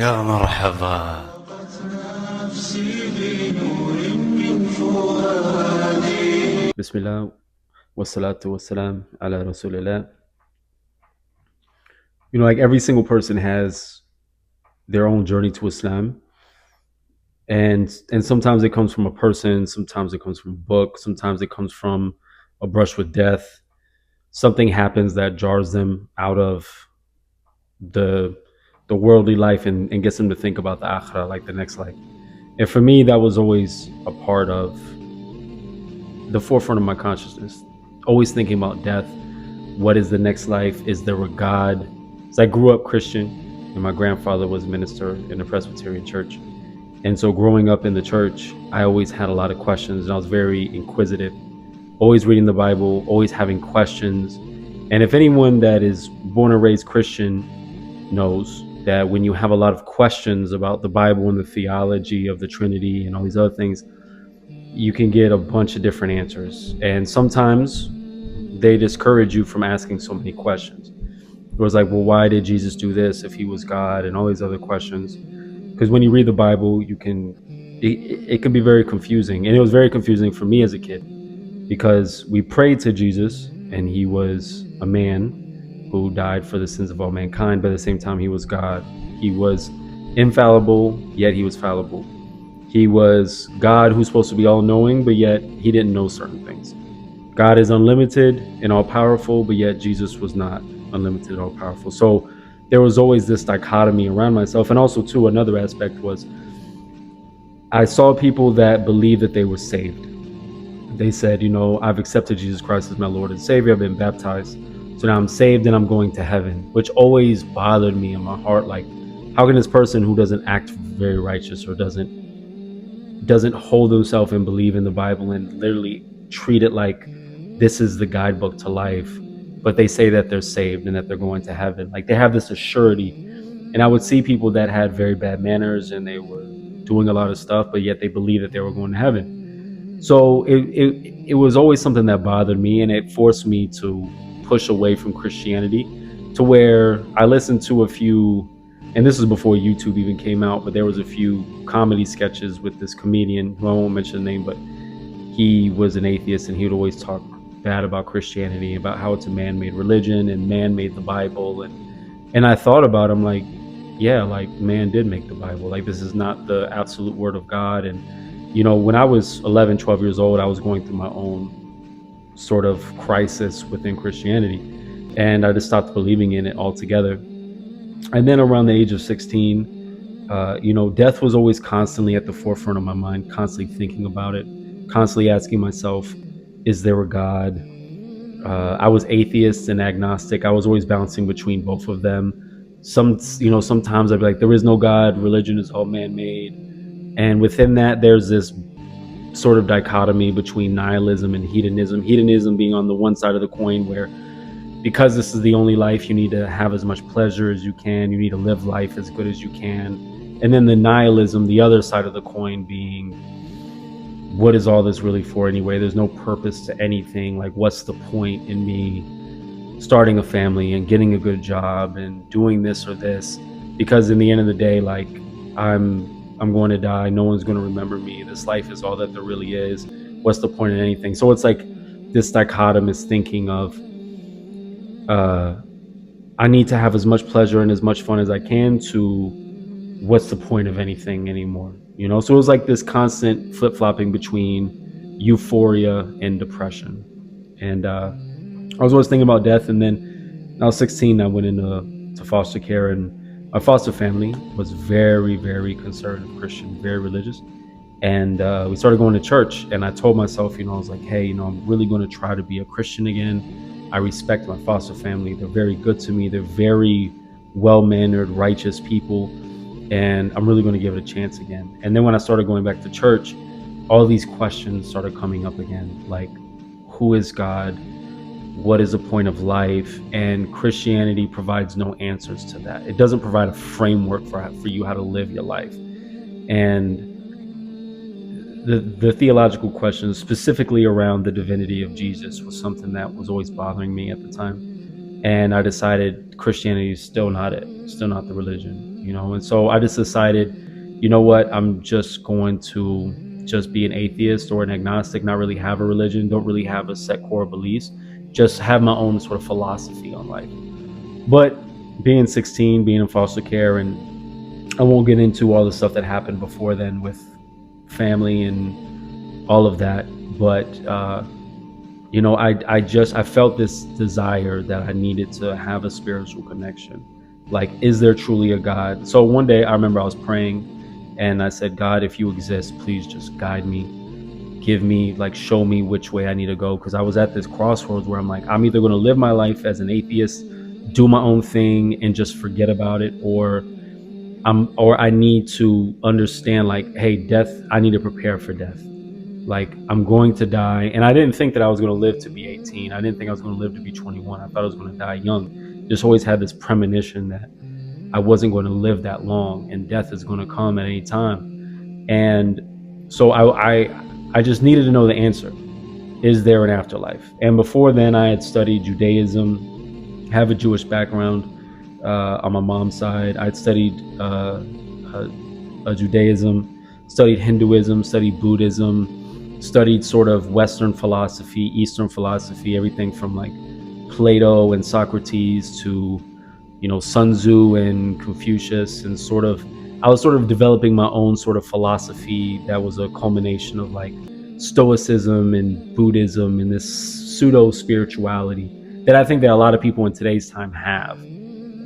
يا مرحبا. Bismillah, wassalatu wassalam ala rasulillah. Like every single person has their own journey to Islam. And sometimes it comes from a person, sometimes it comes from a book, sometimes it comes from a brush with death. Something happens that jars them out of the the worldly life and gets them to think about the akhirah, like the next life. And for me, that was always a part of the forefront of my consciousness. Always thinking about death. What is the next life? Is there a God? So I grew up Christian, and my grandfather was a minister in a Presbyterian church. And so growing up in the church, I always had a lot of questions, and I was very inquisitive, always reading the Bible, always having questions. And if anyone that is born and raised Christian knows that when you have a lot of questions about the Bible and the theology of the Trinity and all these other things, you can get a bunch of different answers. And sometimes they discourage you from asking so many questions. It was like, well, why did Jesus do this if he was God, and all these other questions? Because when you read the Bible, it can be very confusing. And it was very confusing for me as a kid because we prayed to Jesus and he was a man who died for the sins of all mankind, but at the same time, he was God. He was infallible, yet he was fallible. He was God who's supposed to be all knowing, but yet he didn't know certain things. God is unlimited and all powerful, but yet Jesus was not unlimited and all powerful. So there was always this dichotomy around myself. And also, too, another aspect was I saw people that believed that they were saved. They said, I've accepted Jesus Christ as my Lord and Savior. I've been baptized. So now I'm saved and I'm going to heaven, which always bothered me in my heart. Like, how can this person who doesn't act very righteous or doesn't hold himself and believe in the Bible and literally treat it like this is the guidebook to life, but they say that they're saved and that they're going to heaven? Like, they have this assurity. And I would see people that had very bad manners and they were doing a lot of stuff, but yet they believed that they were going to heaven. So it was always something that bothered me, and it forced me to push away from Christianity, to where I listened to a few, and this is before YouTube even came out, but there was a few comedy sketches with this comedian who I won't mention the name, but he was an atheist and he would always talk bad about Christianity, about how it's a man-made religion and man made the Bible. And I thought about him like, yeah, like man did make the Bible. Like, this is not the absolute word of God. And when I was 11, 12 years old, I was going through my own sort of crisis within Christianity, and I just stopped believing in it altogether. And then around the age of 16, death was always constantly at the forefront of my mind, constantly thinking about it, constantly asking myself, is there a God? I was atheist and agnostic. I was always bouncing between both of them. Sometimes I'd be like, there is no God, religion is all man-made. And within that, there's this sort of dichotomy between nihilism and hedonism. Hedonism being on the one side of the coin, where because this is the only life, you need to have as much pleasure as you can. You need to live life as good as you can. And then the nihilism, the other side of the coin, being, what is all this really for anyway? There's no purpose to anything. Like, what's the point in me starting a family and getting a good job and doing this or this? Because in the end of the day, like, I'm going to die. No one's going to remember me. This life is all that there really is. What's the point in anything? So it's like this dichotomous thinking of, I need to have as much pleasure and as much fun as I can, to what's the point of anything anymore? So it was like this constant flip flopping between euphoria and depression. And I was always thinking about death. And then when I was 16, I went into foster care, and my foster family was very, very conservative Christian, very religious. And we started going to church, and I told myself, I was like, hey, I'm really going to try to be a Christian again. I respect my foster family. They're very good to me. They're very well-mannered, righteous people, and I'm really going to give it a chance again. And then when I started going back to church, all these questions started coming up again, like, who is God? What is the point of life? And Christianity provides no answers to that. It doesn't provide a framework for you how to live your life. And the theological questions, specifically around the divinity of Jesus, was something that was always bothering me at the time. And I decided Christianity is still not it, still not the religion. And so I just decided, you know what, I'm just going to just be an atheist or an agnostic, not really have a religion, don't really have a set core beliefs, just have my own sort of philosophy on life. But being 16, being in foster care, and I won't get into all the stuff that happened before then with family and all of that. But I felt this desire that I needed to have a spiritual connection. Like, is there truly a God? So one day I remember I was praying and I said, God, if you exist, please just guide me, give me, like, show me which way I need to go. Cause I was at this crossroads where I'm like, I'm either going to live my life as an atheist, do my own thing and just forget about it, or I need to understand, like, hey, death, I need to prepare for death. Like, I'm going to die. And I didn't think that I was going to live to be 18. I didn't think I was going to live to be 21. I thought I was going to die young. Just always had this premonition that I wasn't going to live that long and death is going to come at any time. And so I just needed to know the answer. Is there an afterlife? And before then, I had studied Judaism, have a Jewish background on my mom's side. I'd studied uh, Judaism, studied Hinduism, studied Buddhism, studied sort of Western philosophy, Eastern philosophy, everything from like Plato and Socrates to, Sun Tzu and Confucius, and I was sort of developing my own sort of philosophy that was a culmination of like Stoicism and Buddhism and this pseudo spirituality that I think that a lot of people in today's time have.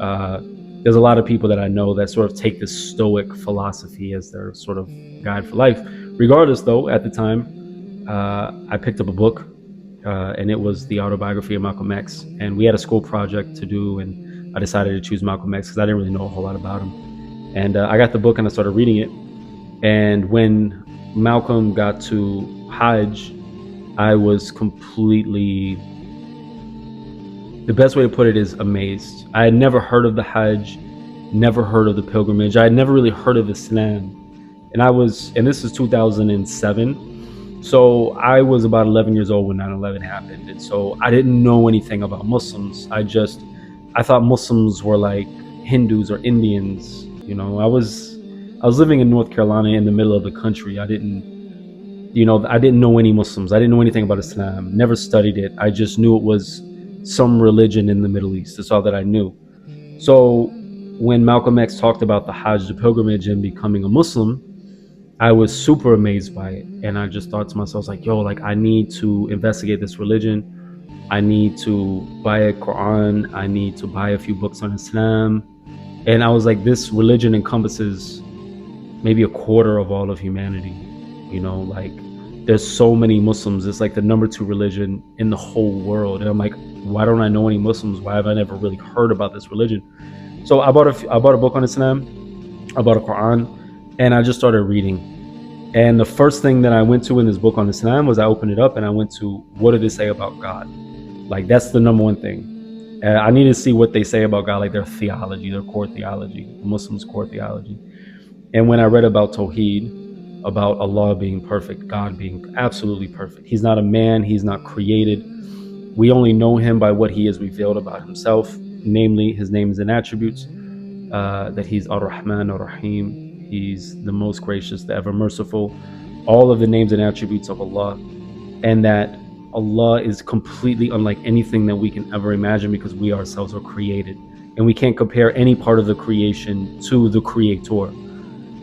Uh, there's a lot of people that I know that sort of take this Stoic philosophy as their sort of guide for life. Regardless, though, at the time, I picked up a book, and it was the autobiography of Malcolm X. And we had a school project to do, and I decided to choose Malcolm X because I didn't really know a whole lot about him. And I got the book and I started reading it. And when Malcolm got to Hajj, I was completely, the best way to put it is amazed. I had never heard of the Hajj, never heard of the pilgrimage. I had never really heard of Islam. And this is 2007. So I was about 11 years old when 9/11 happened. And so I didn't know anything about Muslims. I thought Muslims were like Hindus or Indians. I was living in North Carolina in the middle of the country. I didn't know any Muslims. I didn't know anything about Islam, never studied it. I just knew it was some religion in the Middle East. That's all that I knew. So when Malcolm X talked about the Hajj, the pilgrimage, and becoming a Muslim, I was super amazed by it. And I just thought to myself, like, yo, like, I need to investigate this religion. I need to buy a Quran. I need to buy a few books on Islam. And I was like, this religion encompasses maybe a quarter of all of humanity. Like, there's so many Muslims. It's like the number 2 religion in the whole world. And I'm like, why don't I know any Muslims? Why have I never really heard about this religion? So I bought a book on Islam. I bought a Quran, and I just started reading. And the first thing that I went to in this book on Islam was I opened it up and I went to, what did it say about God? Like, that's the number one thing. I need to see what they say about God, like their theology, their core theology, Muslims' core theology. And when I read about Tawheed, about Allah being perfect, God being absolutely perfect. He's not a man. He's not created. We only know him by what he has revealed about himself, namely his names and attributes, that he's Ar-Rahman, Ar-Rahim. He's the most gracious, the ever merciful, all of the names and attributes of Allah, and that Allah is completely unlike anything that we can ever imagine because we ourselves are created. And we can't compare any part of the creation to the Creator.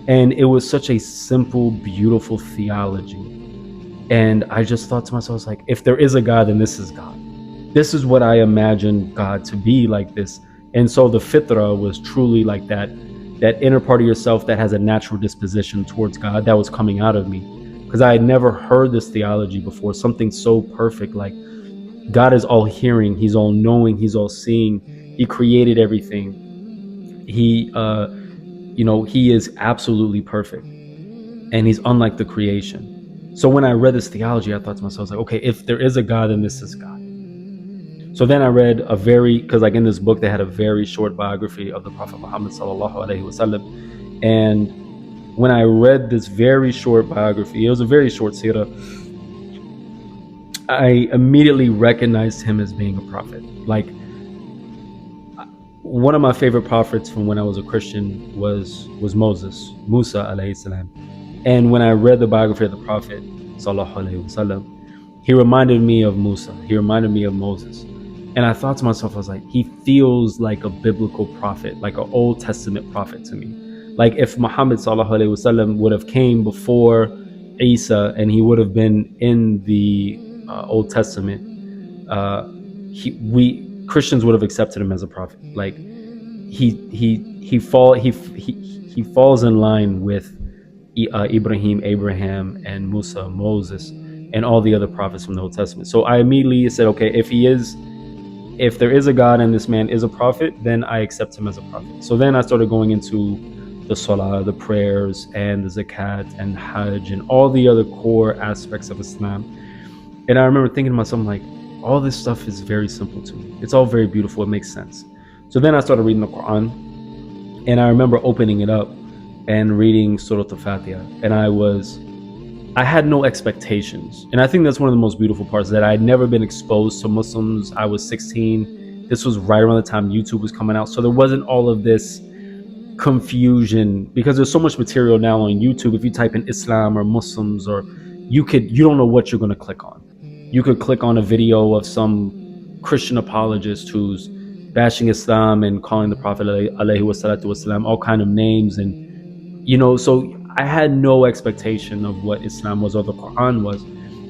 And it was such a simple, beautiful theology. And I just thought to myself, like, if there is a God, then this is God. This is what I imagined God to be, like this. And so the fitra was truly like that inner part of yourself that has a natural disposition towards God that was coming out of me. Because I had never heard this theology before, something so perfect. Like, God is all hearing, he's all knowing, he's all seeing. He created everything. He he is absolutely perfect, and he's unlike the creation. So when I read this theology, I thought to myself, like, okay, if there is a God, then this is God. So then I read because like in this book, they had a very short biography of the Prophet Muhammad sallallahu alaihi wasallam. And when I read this very short biography, it was a very short seerah, I immediately recognized him as being a prophet. Like, one of my favorite prophets from when I was a Christian was Moses, Musa alayhi salam. And when I read the biography of the Prophet, sallallahu alaihi wasallam, he reminded me of Musa. He reminded me of Moses. And I thought to myself, I was like, he feels like a biblical prophet, like an Old Testament prophet to me. Like if Muhammad sallallahu alaihi wasallam would have came before Isa and he would have been in the Old Testament, uh, we Christians would have accepted him as a prophet. Like he falls in line with Ibrahim, Abraham, and Musa, Moses, and all the other prophets from the Old Testament. So I immediately said, okay, if there is a God and this man is a prophet, then I accept him as a prophet. So then I started going into the salah, the prayers, and the zakat, and hajj, and all the other core aspects of Islam. And I remember thinking to myself, like, all this stuff is very simple to me. It's all very beautiful. It makes sense. So then I started reading the Quran, and I remember opening it up and reading Surah Al-Fatiha, and I had no expectations. And I think that's one of the most beautiful parts, that I had never been exposed to Muslims. I was 16. This was right around the time YouTube was coming out. So there wasn't all of this confusion, because there's so much material now on YouTube. If you type in Islam or Muslims, or you don't know what you're going to click on. You could click on a video of some Christian apologist who's bashing Islam and calling the Prophet alayhi wassalatu wassalam all kind of names. And so I had no expectation of what Islam was or the Quran was.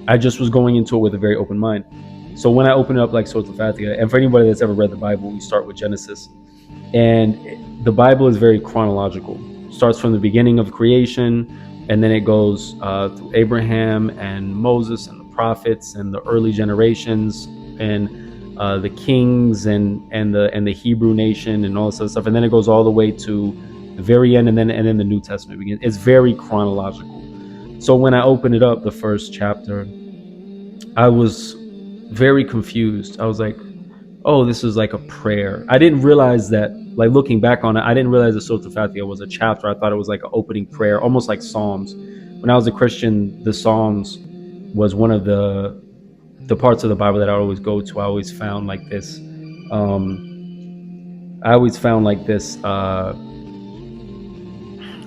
I just was going into it with a very open mind. So when I opened it up like Surah Al-Fatiha, and for anybody that's ever read the Bible, we start with Genesis. And the Bible is very chronological. It starts from the beginning of creation, and then it goes through Abraham and Moses and the prophets and the early generations and the kings and the Hebrew nation and all this other stuff. And then it goes all the way to the very end, and then the New Testament begins. It's very chronological. So when I opened it up, the first chapter, I was very confused. I was like, oh, this is like a prayer. I didn't realize that, like looking back on it, I didn't realize that Surah Al-Fatiha was a chapter. I thought it was like an opening prayer, almost like Psalms. When I was a Christian, the Psalms was one of the parts of the Bible that I always go to. I always found like this.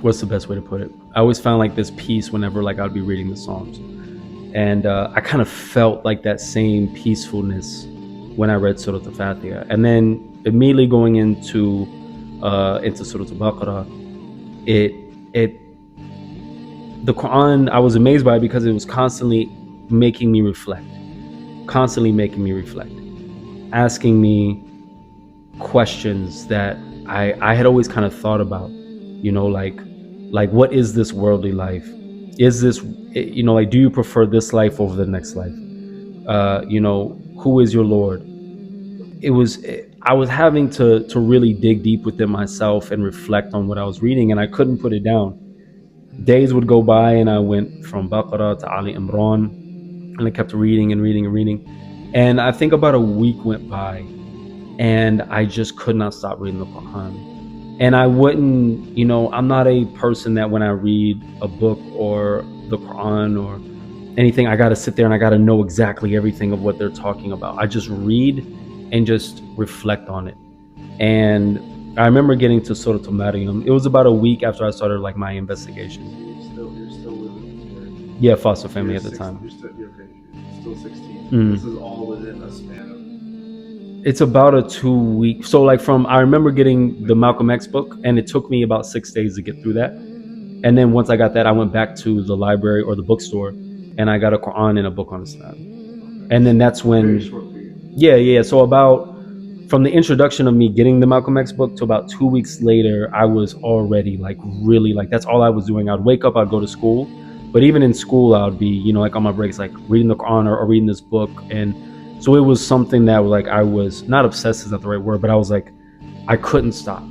What's the best way to put it? I always found like this peace whenever like I'd be reading the Psalms, and I kind of felt like that same peacefulness when I read Surah Al-Fatiha. And then immediately going into Surah Al-Baqarah, the Quran, I was amazed by it because it was constantly making me reflect, asking me questions that I had always kind of thought about, like what is this worldly life? Is this, like, do you prefer this life over the next life? Who is your Lord? I was having to really dig deep within myself and reflect on what I was reading, and I couldn't put it down. Days would go by, and I went from Baqarah to Ali Imran, and I kept reading and reading and reading. And I think about a week went by, and I just could not stop reading the Quran. And I wouldn't, I'm not a person that when I read a book or the Quran or anything, I got to sit there and I got to know exactly everything of what they're talking about. I just read and just reflect on it. And I remember getting to Surah Al-Maryam. It was about a week after I started like my investigation. You're still living here. Yeah, foster family at the time. You're still 16. Mm. This is all within a span of... It's about a 2 week. So like I remember getting the Malcolm X book, and it took me about 6 days to get through that. And then once I got that, I went back to the library or the bookstore, and I got a Quran and a book on Islam. And then that's when, yeah. So about from the introduction of me getting the Malcolm X book to about 2 weeks later, I was already like really like, that's all I was doing. I'd wake up, I'd go to school, but even in school, I'd be, like on my breaks, like reading the Quran or reading this book. And so it was something that like I was not obsessed is not the right word, but I was like, I couldn't stop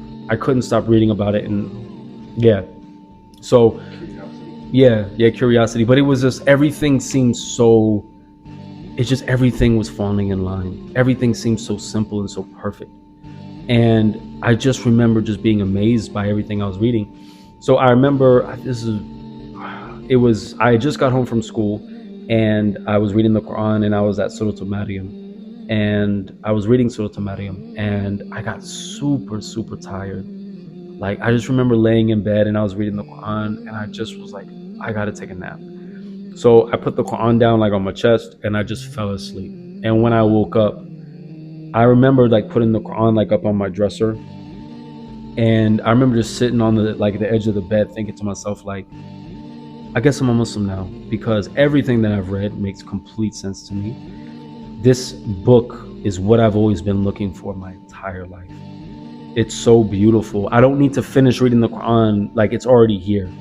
reading about it. And yeah, so curiosity. But it was just, everything seemed so, it's just everything was falling in line. Everything seemed so simple and so perfect. And I just remember just being amazed by everything I was reading. So I remember I just got home from school, and I was reading the Quran, and I was at Surah Al-Maryam. and I was reading Surah Maryam, and I got super, super tired. Like, I just remember laying in bed and I was reading the Quran, and I just was like, I gotta take a nap. So I put the Quran down like on my chest, and I just fell asleep. And when I woke up, I remember like putting the Quran like up on my dresser, and I remember just sitting on the edge of the bed, thinking to myself like, I guess I'm a Muslim now, because everything that I've read makes complete sense to me. This book is what I've always been looking for my entire life. It's so beautiful. I don't need to finish reading the Quran, like it's already here.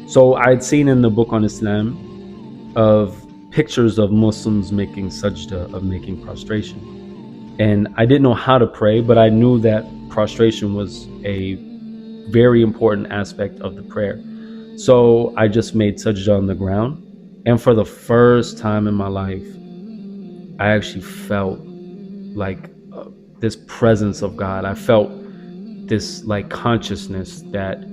So I'd seen in the book on Islam of pictures of Muslims making sajda, of making prostration. And I didn't know how to pray, but I knew that prostration was a very important aspect of the prayer. So I just made sajda on the ground. And for the first time in my life, I actually felt like this presence of God. I felt this like consciousness that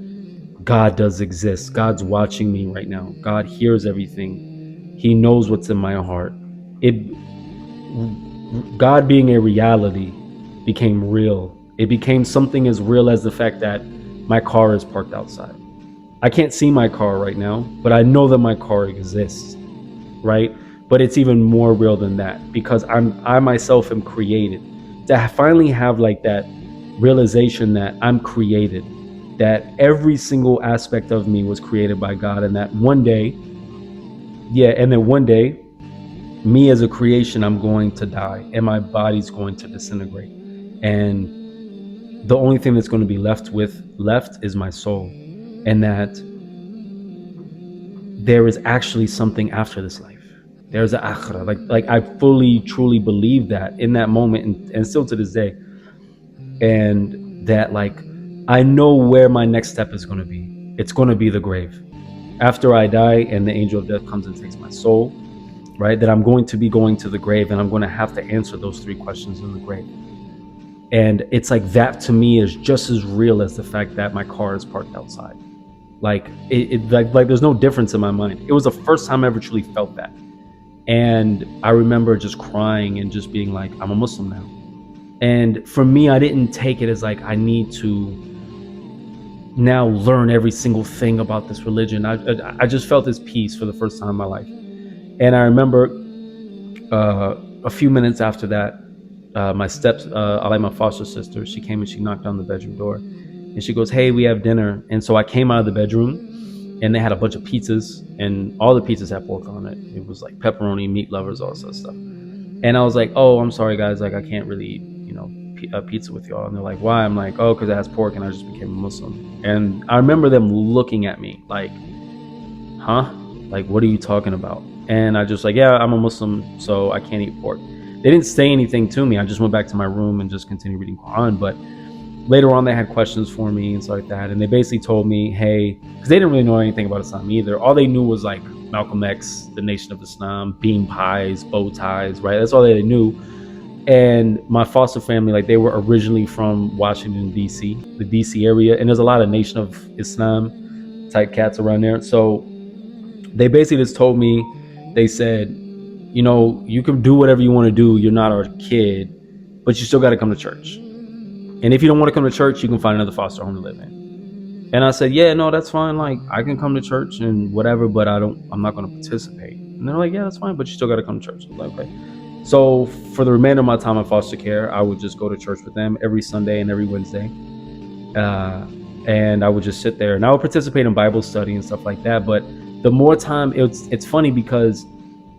God does exist. God's watching me right now. God hears everything. He knows what's in my heart. God being a reality became real. It became something as real as the fact that my car is parked outside. I can't see my car right now, but I know that my car exists, right? But it's even more real than that, because I myself am created. To finally have like that realization that I'm created, that every single aspect of me was created by God, and that one day, and then one day, me as a creation, I'm going to die and my body's going to disintegrate. And the only thing that's going to be left is my soul. And that there is actually something after this life. There's an akhirah. Like I fully, truly believe that in that moment, and still to this day. And that like I know where my next step is going to be. It's going to be the grave. After I die and the angel of death comes and takes my soul, right? That I'm going to be going to the grave, and I'm going to have to answer those 3 questions in the grave. And it's like that to me is just as real as the fact that my car is parked outside. Like like there's no difference in my mind. It was the first time I ever truly felt that. And I remember just crying and just being like, I'm a Muslim now. And for me, I didn't take it as like I need to now learn every single thing about this religion. I just felt this peace for the first time in my life. And I remember a few minutes after that, my foster sister, she came and she knocked on the bedroom door, and she goes, "Hey, we have dinner." And so I came out of the bedroom, and they had a bunch of pizzas, and all the pizzas had pork on it. It was like pepperoni, meat lovers, all that stuff. And I was like, "Oh, I'm sorry, guys. Like, I can't really eat, pizza with y'all." And they're like, "Why?" I'm like, "Oh, because it has pork, and I just became a Muslim." And I remember them looking at me like, "Huh? Like, what are you talking about?" And I just like, "Yeah, I'm a Muslim, so I can't eat pork." They didn't say anything to me. I just went back to my room and just continued reading Quran. But later on, they had questions for me and stuff like that. And they basically told me, hey, because they didn't really know anything about Islam either. All they knew was like Malcolm X, the Nation of Islam, bean pies, bow ties, right? That's all they knew. And my foster family, like they were originally from Washington, D.C., the D.C. area. And there's a lot of Nation of Islam type cats around there. So they basically just told me, they said, you can do whatever you want to do. You're not our kid, but you still got to come to church. And if you don't want to come to church, you can find another foster home to live in. And I said, yeah, no, that's fine. Like, I can come to church and whatever, but I'm not going to participate. And they're like, yeah, that's fine, but you still got to come to church. I was like, okay. So for the remainder of my time in foster care, I would just go to church with them every Sunday and every Wednesday. And I would just sit there, and I would participate in Bible study and stuff like that. But the more time, it's funny because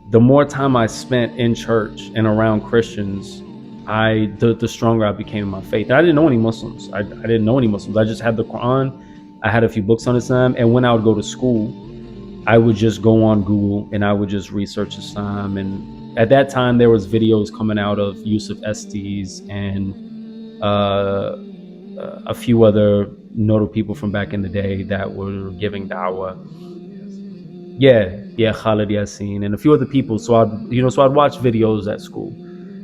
the more time I spent in church and around Christians, the stronger I became in my faith. And I didn't know any Muslims. I didn't know any Muslims. I just had the Quran. I had a few books on Islam. And when I would go to school, I would just go on Google and I would just research Islam. And at that time, there was videos coming out of Yusuf Estes and a few other notable people from back in the day that were giving da'wah. Yeah, Khalid Yasin and a few other people. So I'd watch videos at school,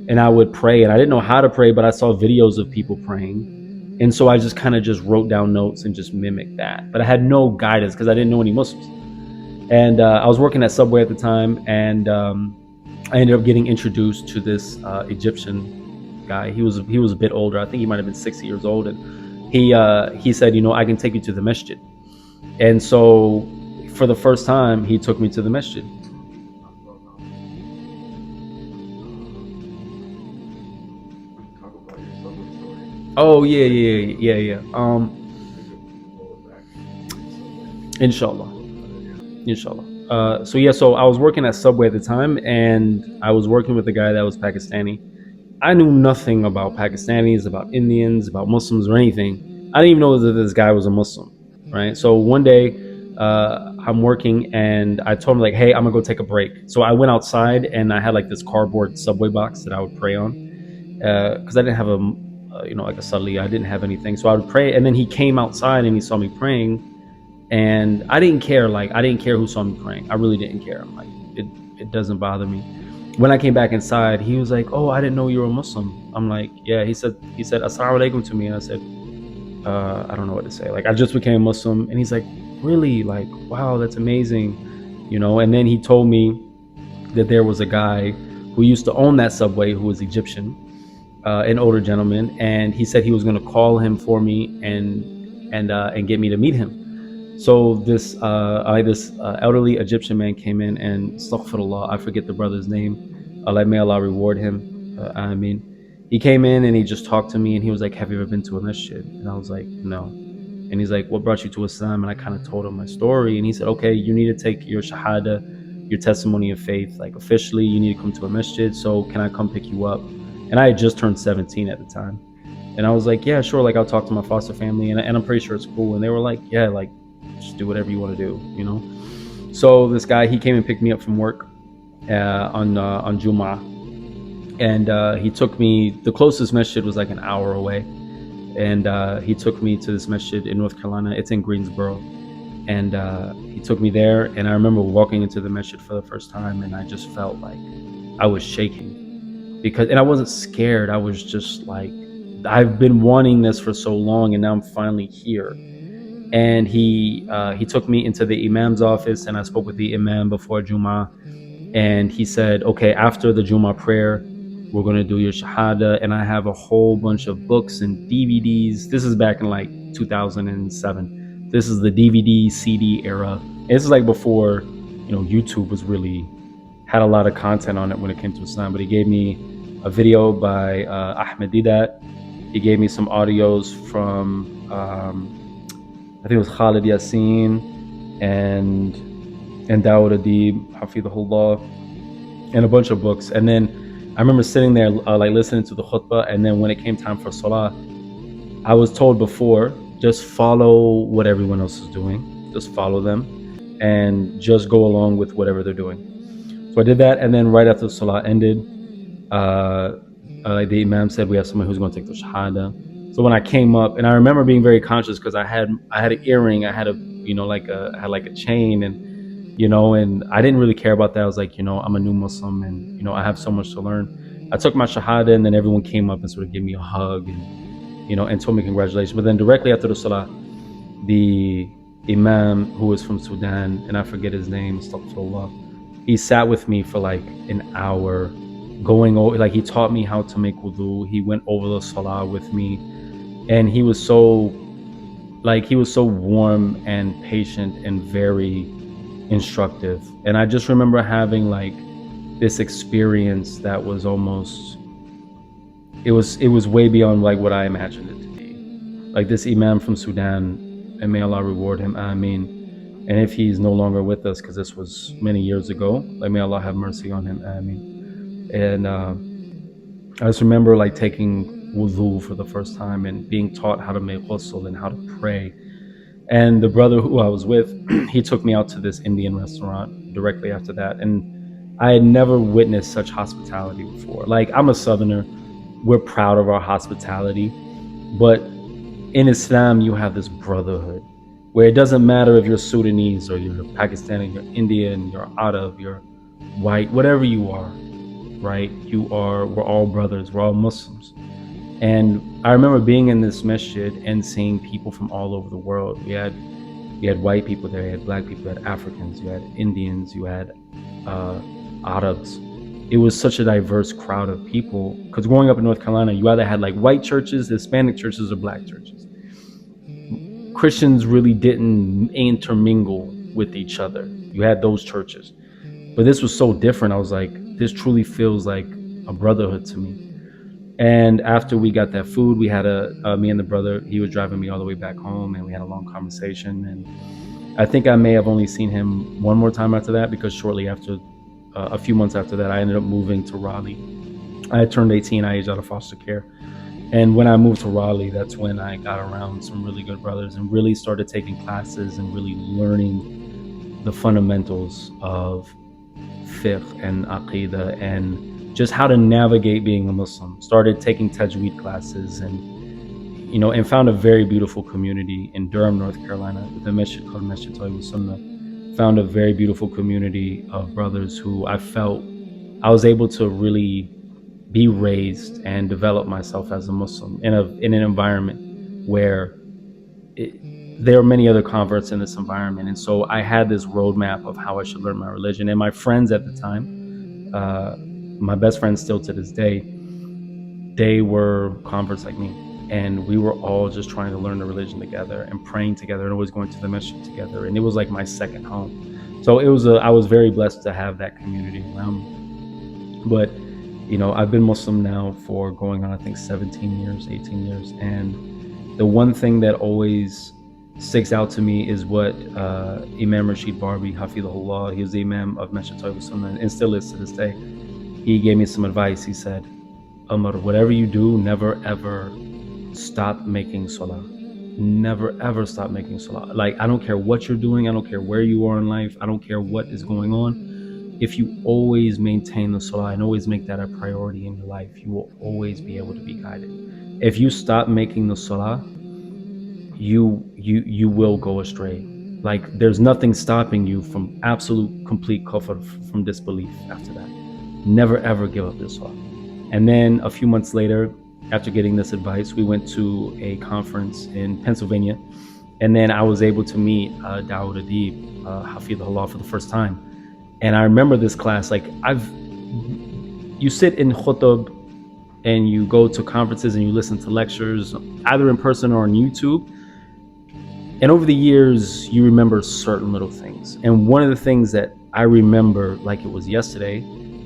and I would pray. And I didn't know how to pray, but I saw videos of people praying, and so I just kind of just wrote down notes and just mimicked that. But I had no guidance because I didn't know any Muslims. And I was working at Subway at the time, and I ended up getting introduced to this Egyptian guy. He was a bit older. I think he might have been 60 years old, and he said, I can take you to the masjid. And so for the first time, he took me to the masjid. Talk about your subway story. Oh yeah, yeah. Inshallah, inshallah. So I was working at Subway at the time, and I was working with a guy that was Pakistani. I knew nothing about Pakistanis, about Indians, about Muslims, or anything. I didn't even know that this guy was a Muslim, right? So one day, I'm working, and I told him like, "Hey, I'm gonna go take a break." So I went outside, and I had like this cardboard Subway box that I would pray on, because I didn't have like a sali. I didn't have anything, so I would pray. And then he came outside, and he saw me praying, and I didn't care. Like, I didn't care who saw me praying. I really didn't care. I'm like, it doesn't bother me. When I came back inside, he was like, "Oh, I didn't know you were a Muslim." I'm like, "Yeah." He said "Assalamu alaikum" to me, and I said, "I don't know what to say." Like, I just became Muslim, and he's like, "Really? Like, wow, that's amazing," And then he told me that there was a guy who used to own that Subway who was Egyptian, an older gentleman, and he said he was going to call him for me and get me to meet him. So this elderly Egyptian man came in, and astaghfirullah, I forget the brother's name. May Allah reward him. I mean, he came in and he just talked to me, and he was like, "Have you ever been to a masjid?" And I was like, "No." And he's like, "What brought you to Islam?" And I kind of told him my story, and he said, "Okay, you need to take your shahada, your testimony of faith, like officially. You need to come to a masjid. So can I come pick you up?" And I had just turned 17 at the time. And I was like, "Yeah, sure. Like, I'll talk to my foster family, and I'm pretty sure it's cool." And they were like, "Yeah, like, just do whatever you want to do." So this guy, he came and picked me up from work on Juma, and he took me. The closest masjid was like an hour away, and he took me to this masjid in North Carolina. It's in Greensboro, and he took me there. And I remember walking into the masjid for the first time, and I just felt like I was shaking and I wasn't scared. I was just like, I've been wanting this for so long, and now I'm finally here. And he took me into the imam's office, and I spoke with the imam before Juma, and he said, "Okay, after the Juma prayer, we're going to do your shahada." And I have a whole bunch of books and DVDs. This is back in like 2007. This is the DVD CD era. And this is like before YouTube was really had a lot of content on it when it came to Islam. But he gave me a video by Ahmed Didat. He gave me some audios from I think it was Khalid Yassin and Dawud Adib, Hafidhullah, and a bunch of books. And then I remember sitting there like listening to the khutbah, and then when it came time for salah, I was told before, just follow what everyone else is doing. Just follow them and just go along with whatever they're doing. So I did that, and then right after the salah ended, the imam said, "We have someone who's going to take the shahada." So when I came up, and I remember being very conscious because I had an earring, I had I had like a chain, and and I didn't really care about that. I was like, I'm a new Muslim, and I have so much to learn. I took my shahada, and then everyone came up and sort of gave me a hug, and told me congratulations. But then directly after the salah, the imam, who was from Sudan, and I forget his name, astaghfirullah, he sat with me for like an hour, going over, like, he taught me how to make wudu. He went over the salah with me, and he was so warm and patient and very instructive. And I just remember having like this experience that was almost, it was way beyond like what I imagined it to be. Like, this imam from Sudan, and may Allah reward him, Ameen. And if he's no longer with us, because this was many years ago, like, may Allah have mercy on him, Ameen. And I just remember like taking wudu for the first time and being taught how to make ghusl and how to pray. And the brother who I was with, he took me out to this Indian restaurant directly after that. And I had never witnessed such hospitality before. Like, I'm a Southerner. We're proud of our hospitality. But in Islam, you have this brotherhood where it doesn't matter if you're Sudanese or you're Pakistani, you're Indian, you're Arab, you're white, whatever you are, right? We're all brothers. We're all Muslims. And I remember being in this masjid and seeing people from all over the world. You had white people there, you had black people, you had Africans, you had Indians, you had Arabs, it was such a diverse crowd of people. Because growing up in North Carolina, you either had like white churches, Hispanic churches, or black churches. Christians really didn't intermingle with each other. You had those churches, but this was so different. I was like, this truly feels like a brotherhood to me. And after we got that food, we had me and the brother, he was driving me all the way back home, and we had a long conversation. And I think I may have only seen him one more time after that, because shortly after, a few months after that, I ended up moving to Raleigh. I had turned 18, I aged out of foster care. And when I moved to Raleigh, that's when I got around some really good brothers and really started taking classes and really learning the fundamentals of fiqh and aqidah and just how to navigate being a Muslim. Started taking tajweed classes, and found a very beautiful community in Durham, North Carolina, with a masjid called Masjid Tayyib Sunnah. Found a very beautiful community of brothers who I felt I was able to really be raised and develop myself as a Muslim in an environment where there are many other converts in this environment. And so I had this roadmap of how I should learn my religion. And my friends at the time, my best friends still to this day, they were converts like me. And we were all just trying to learn the religion together and praying together and always going to the masjid together. And it was like my second home. So I was very blessed to have that community around me. But I've been Muslim now for going on, I think, 17 years, 18 years. And the one thing that always sticks out to me is what Imam Rashid Barbi, Hafidhullah, he was the Imam of Masjid Tayyib Sunnah and still is to this day. He gave me some advice. He said, Umar, whatever you do, never ever stop making salah. Never ever stop making salah. Like, I don't care what you're doing. I don't care where you are in life. I don't care what is going on. If you always maintain the salah and always make that a priority in your life, you will always be able to be guided. If you stop making the salah, you will go astray. Like, there's nothing stopping you from absolute complete kufr, from disbelief after that. Never ever give up this salah. And then a few months later, after getting this advice, we went to a conference in Pennsylvania, and then I was able to meet Dawood Adib, Hafidhullah, for the first time. And I remember this class, like, you sit in khutub and you go to conferences and you listen to lectures, either in person or on YouTube. And over the years, you remember certain little things. And one of the things that I remember like it was yesterday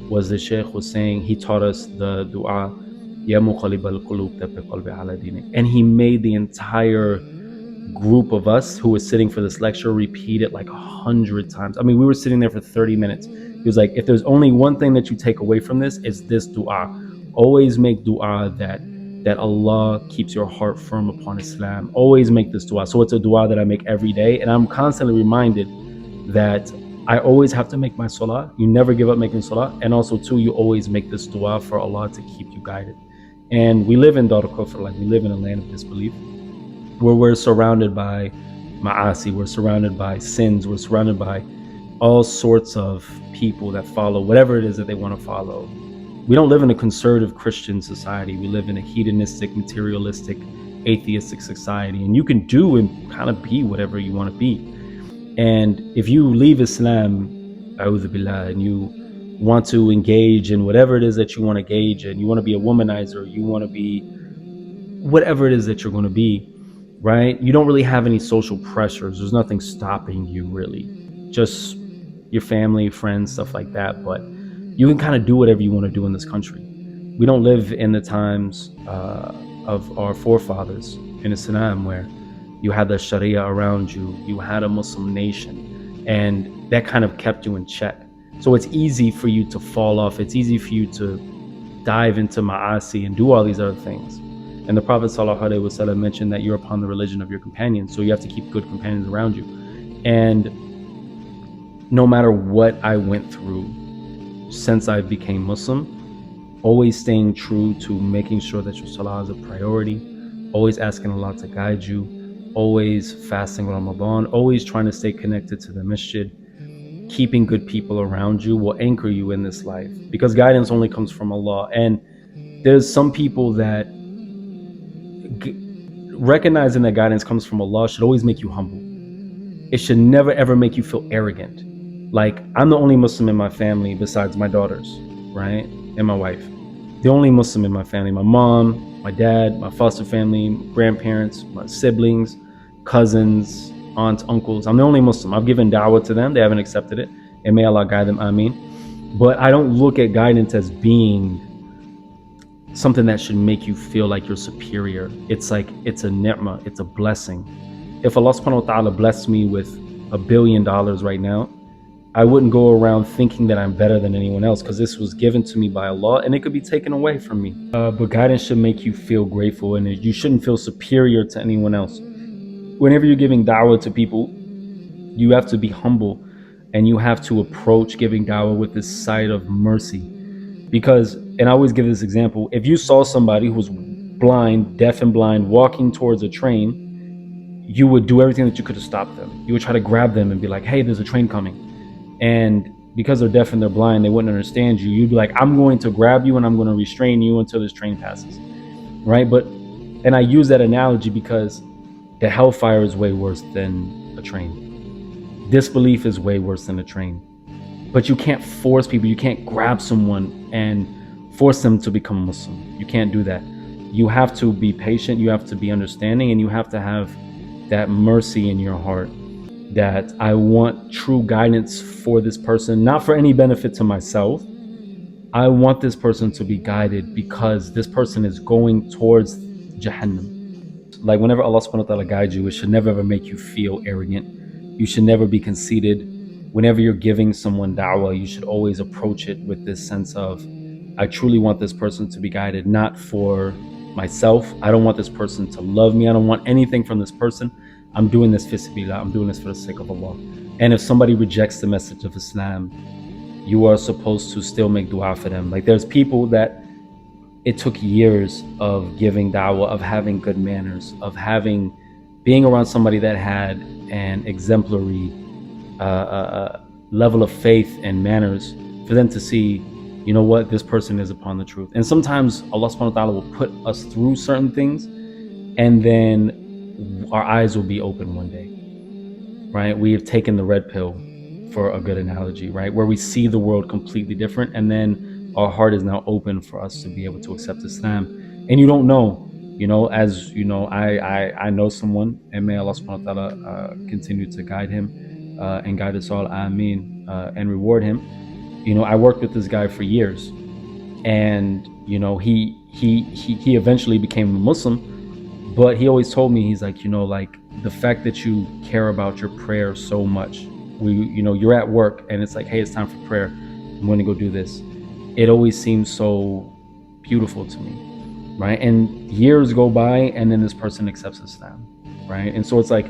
was the Sheikh was saying, he taught us the dua, Ya muqallib al-qulub thabbit qalbi ala dinik. And he made the entire group of us who was sitting for this lecture repeat it like 100 times. I mean, we were sitting there for 30 minutes. He was like, if there's only one thing that you take away from this, it's this dua. Always make dua that Allah keeps your heart firm upon Islam. Always make this dua. So it's a dua that I make every day. And I'm constantly reminded that I always have to make my salah. You never give up making salah. And also, too, you always make this dua for Allah to keep you guided. And we live in Dar Kufr, like we live in a land of disbelief, where we're surrounded by ma'asi, we're surrounded by sins, we're surrounded by all sorts of people that follow whatever it is that they want to follow. We don't live in a conservative Christian society. We live in a hedonistic, materialistic, atheistic society. And you can do and kind of be whatever you want to be. And if you leave Islam, a'udhu billah, and you want to engage in whatever it is that you want to engage in, you want to be a womanizer, you want to be whatever it is that you're going to be, right? You don't really have any social pressures. There's nothing stopping you, really. Just your family, friends, stuff like that. But you can kind of do whatever you want to do in this country. We don't live in the times of our forefathers in Islam, where you had the Sharia around you, you had a Muslim nation, and that kind of kept you in check. So it's easy for you to fall off. It's easy for you to dive into ma'asi and do all these other things. And the Prophet ﷺ mentioned that you're upon the religion of your companions. So you have to keep good companions around you. And no matter what I went through since I became Muslim, always staying true to making sure that your salah is a priority, always asking Allah to guide you, always fasting Ramadan, always trying to stay connected to the masjid, keeping good people around you will anchor you in this life, because guidance only comes from Allah. And there's some people that recognizing that guidance comes from Allah should always make you humble. It should never ever make you feel arrogant. Like, I'm the only Muslim in my family besides my daughters, right? And my wife. The only Muslim in my family. My mom, my dad, my foster family, grandparents, my siblings, cousins, aunts, uncles. I'm the only Muslim. I've given da'wah to them. They haven't accepted it. And may Allah guide them. Ameen. But I don't look at guidance as being something that should make you feel like you're superior. It's like, it's a ni'mah, it's a blessing. If Allah subhanahu wa ta'ala blessed me with $1 billion right now, I wouldn't go around thinking that I'm better than anyone else, because this was given to me by Allah and it could be taken away from me. But guidance should make you feel grateful, and you shouldn't feel superior to anyone else. Whenever you're giving da'wah to people, you have to be humble, and you have to approach giving da'wah with this side of mercy. Because, and I always give this example, if you saw somebody who was blind, deaf and blind, walking towards a train, you would do everything that you could to stop them. You would try to grab them and be like, hey, there's a train coming. And because they're deaf and they're blind, they wouldn't understand you. You'd be like, I'm going to grab you and I'm going to restrain you until this train passes, right? But, and I use that analogy because the hellfire is way worse than a train. Disbelief is way worse than a train. But you can't force people. You can't grab someone and force them to become a Muslim. You can't do that. You have to be patient. You have to be understanding, and you have to have that mercy in your heart, that I want true guidance for this person, not for any benefit to myself. I want this person to be guided because this person is going towards Jahannam. Like, whenever Allah subhanahu wa ta'ala guides you, it should never ever make you feel arrogant. You should never be conceited. Whenever you're giving someone da'wah, you should always approach it with this sense of, I truly want this person to be guided, not for myself. I don't want this person to love me. I don't want anything from this person. I'm doing this fi sabilillah. I'm doing this for the sake of Allah. And if somebody rejects the message of Islam, you are supposed to still make dua for them. Like, there's people that it took years of giving da'wah, of having good manners, of being around somebody that had an exemplary level of faith and manners, for them to see, you know what, this person is upon the truth. And sometimes Allah subhanahu wa ta'ala will put us through certain things, and then our eyes will be open one day, right? We have taken the red pill, for a good analogy, right? Where we see the world completely different, and then our heart is now open for us to be able to accept Islam. And you don't know, as you know, I know someone, and may Allah subhanahu wa ta'ala continue to guide him and guide us all, ameen, and reward him. I worked with this guy for years, and he eventually became a Muslim, but he always told me, he's like, like, the fact that you care about your prayer so much, you're at work and it's like, hey, it's time for prayer, I'm going to go do this. It always seems so beautiful to me, right? And years go by, and then this person accepts Islam, right? And so it's like,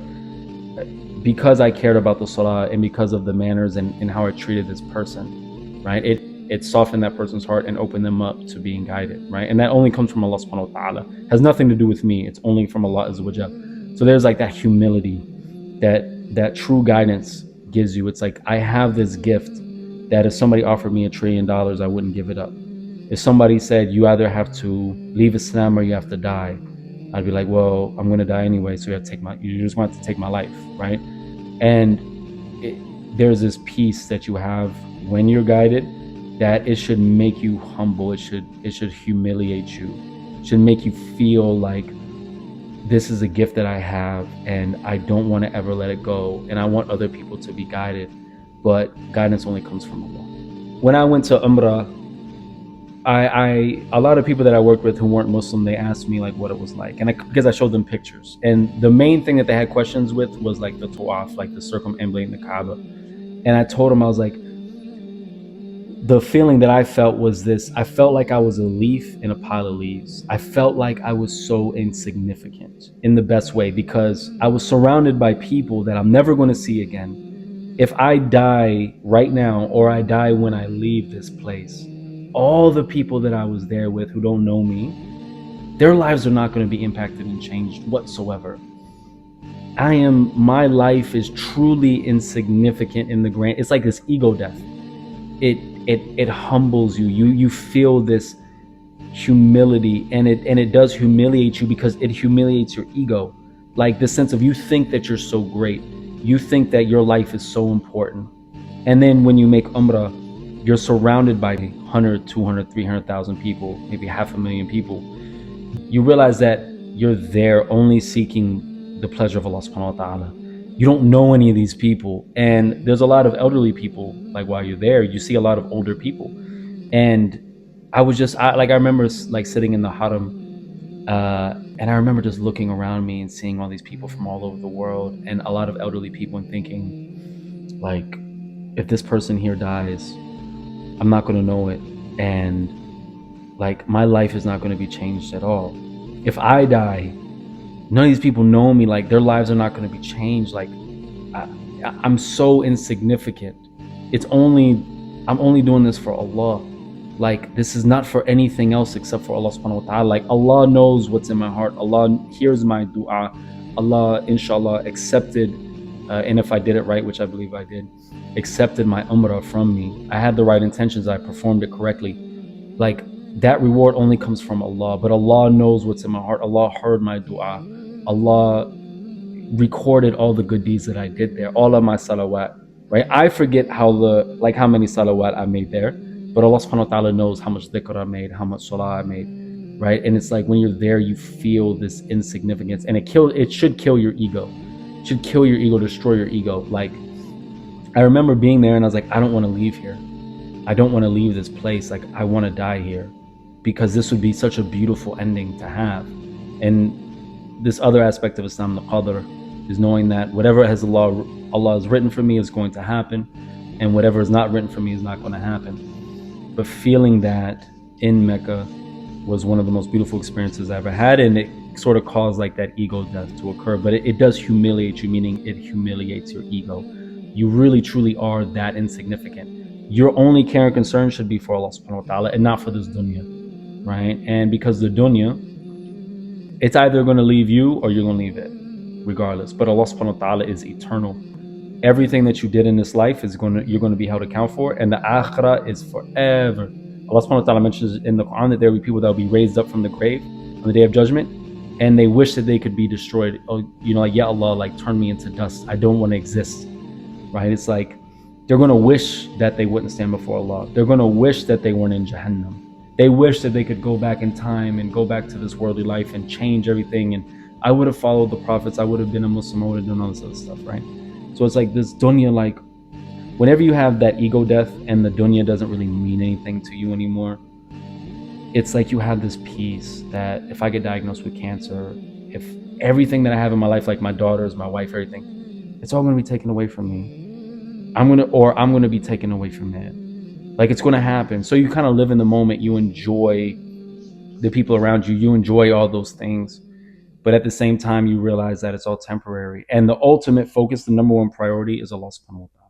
because I cared about the salah, and because of the manners and how I treated this person, right, it softened that person's heart and opened them up to being guided, right? And that only comes from Allah subhanahu wa ta'ala. Has nothing to do with me. It's only from Allah azza wa jal. So there's like that humility that true guidance gives you. It's like, I have this gift that if somebody offered me $1 trillion, I wouldn't give it up. If somebody said, you either have to leave Islam or you have to die, I'd be like, well, I'm going to die anyway, so you just want to take my life, right? And there's this peace that you have when you're guided, that it should make you humble. It should humiliate you. It should make you feel like, this is a gift that I have, and I don't want to ever let it go, and I want other people to be guided, but guidance only comes from Allah. When I went to Umrah, a lot of people that I worked with who weren't Muslim, they asked me like what it was like, and because I showed them pictures, and the main thing that they had questions with was like the tawaf, like the circumambulating the Kaaba. And I told them, I was like, the feeling that I felt was this: I felt like I was a leaf in a pile of leaves. I felt like I was so insignificant in the best way, because I was surrounded by people that I'm never going to see again. If I die right now, or I die when I leave this place, all the people that I was there with who don't know me, their lives are not going to be impacted and changed whatsoever. My life is truly insignificant in the grand. It's like this ego death. It humbles you. You feel this humility, and it does humiliate you, because it humiliates your ego. Like the sense of, you think that you're so great, you think that your life is so important, and then when you make Umrah, you're surrounded by 100, 200, 300,000 people, maybe 500,000 people. You realize that you're there only seeking the pleasure of Allah subhanahu wa ta'ala. You don't know any of these people. And there's a lot of elderly people. Like while you're there, you see a lot of older people. And I remember like sitting in the haram, and I remember just looking around me and seeing all these people from all over the world and a lot of elderly people and thinking, like, if this person here dies, I'm not going to know it. And like, my life is not going to be changed at all. If I die, none of these people know me. Like, their lives are not going to be changed. Like, I'm so insignificant. I'm only doing this for Allah. Like, this is not for anything else except for Allah subhanahu wa ta'ala. Like, Allah knows what's in my heart. Allah hears my dua. Allah, inshallah, accepted, and if I did it right, which I believe I did, accepted my umrah from me. I had the right intentions. I performed it correctly. Like, that reward only comes from Allah. But Allah knows what's in my heart. Allah heard my dua. Allah recorded all the good deeds that I did there, all of my salawat, right? I forget how many salawat I made there, but Allah subhanahu wa ta'ala knows how much dhikr I made, how much salah I made, right? And it's like when you're there, you feel this insignificance, and it should kill your ego. It should kill your ego, destroy your ego. Like, I remember being there and I was like, I don't want to leave here. I don't want to leave this place. Like, I want to die here, because this would be such a beautiful ending to have. And this other aspect of Islam, the qadr, is knowing that whatever Allah has written for me is going to happen, and whatever is not written for me is not going to happen. But feeling that in Mecca was one of the most beautiful experiences I ever had, and it sort of caused like that ego death to occur. But it does humiliate you, meaning it humiliates your ego. You really truly are that insignificant. Your only care and concern should be for Allah subhanahu wa ta'ala and not for this dunya, right? And because the dunya, it's either going to leave you or you're going to leave it, regardless. But Allah subhanahu wa ta'ala is eternal. Everything that you did in this life you're going to be held account for, and the akhirah is forever. Allah subhanahu wa ta'ala mentions in the Quran that there will be people that will be raised up from the grave on the day of judgment, and they wish that they could be destroyed. Oh, like, Ya Allah, like, turn me into dust. I don't want to exist, right? It's like they're going to wish that they wouldn't stand before Allah. They're going to wish that they weren't in Jahannam. They wish that they could go back in time and go back to this worldly life and change everything. And I would have followed the prophets. I would have been a Muslim. I would have done all this other stuff, right? So it's like this dunya, like, whenever you have that ego death and the dunya doesn't really mean anything to you anymore, it's like you have this peace that if I get diagnosed with cancer, if everything that I have in my life, like my daughters, my wife, everything, it's all going to be taken away from me. I'm going to be taken away from it. Like, it's going to happen. So you kind of live in the moment. You enjoy the people around you. You enjoy all those things. But at the same time, you realize that it's all temporary. And the ultimate focus, the number one priority, is Allah subhanahu wa ta'ala.